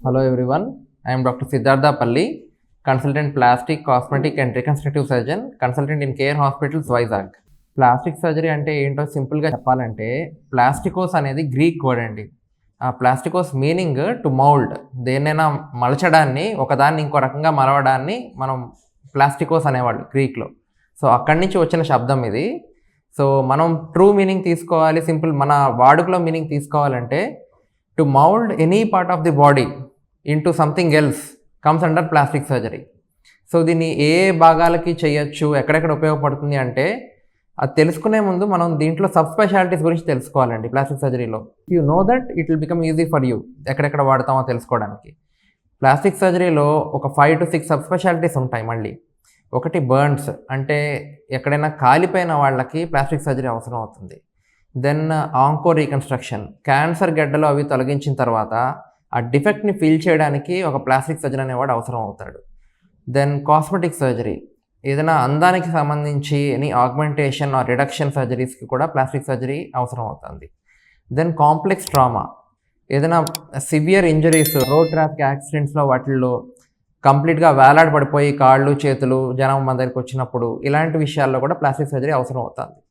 Hello everyone, I am Dr. Siddhartha Palli, consultant plastic, cosmetic and reconstructive surgeon, consultant in Care Hospitals, Vizag. Plastic surgery అంటే ఏంటో సింపుల్గా చెప్పాలంటే ప్లాస్టికోస్ అనేది Greek word అండి. ఆ ప్లాస్టికోస్ meaning to mould, దేన్నైనా మలచడాన్ని, ఒకదాన్ని ఇంకో రకంగా మలవడాన్ని మనం ప్లాస్టికోస్ అనేవాళ్ళు గ్రీక్లో. సో అక్కడి నుంచి వచ్చిన శబ్దం ఇది. సో మనం ట్రూ మీనింగ్ తీసుకోవాలి, సింపుల్ మన వాడుకలో మీనింగ్ తీసుకోవాలంటే to mould any part of the body into something else comes under plastic surgery. So దీన్ని ఏ భాగాలకి చేయొచ్చు, ఎక్కడెక్కడ ఉపయోగపడుతుంది అంటే అది తెలుసుకునే ముందు మనం దీంట్లో సబ్ స్పెషాలిటీస్ గురించి తెలుసుకోవాలండి. ప్లాస్టిక్ సర్జరీలో you know that it will become easy for you ఎక్కడెక్కడ వాడతామో తెలుసుకోవడానికి. ప్లాస్టిక్ సర్జరీలో ఒక 5 to 6 సబ్ స్పెషాలిటీస్ ఉంటాయి. మళ్ళీ ఒకటి బర్న్స్, అంటే ఎక్కడైనా కాలిపోయిన వాళ్ళకి ప్లాస్టిక్ సర్జరీ అవసరం అవుతుంది. దెన్ ఆంకో రీకన్స్ట్రక్షన్, క్యాన్సర్ గడ్డలు అవి తొలగించిన తర్వాత ఆ డిఫెక్ట్ని ఫిల్ చేయడానికి ఒక ప్లాస్టిక్ సర్జన్ అనేవాడు అవసరం అవుతాడు. దెన్ కాస్మెటిక్ సర్జరీ, ఏదైనా అందానికి సంబంధించి ఎనీ ఆగ్మెంటేషన్ ఆర్ రిడక్షన్ సర్జరీస్కి కూడా ప్లాస్టిక్ సర్జరీ అవసరం అవుతుంది. దెన్ కాంప్లెక్స్ ట్రామా, ఏదైనా సివియర్ ఇంజరీస్, రోడ్ ట్రాఫిక్ యాక్సిడెంట్స్లో వాటిల్లో కంప్లీట్గా వేలాడబడిపోయి కాళ్ళు చేతులు జనం మన దగ్గరికి వచ్చినప్పుడు ఇలాంటి విషయాల్లో కూడా ప్లాస్టిక్ సర్జరీ అవసరం అవుతుంది.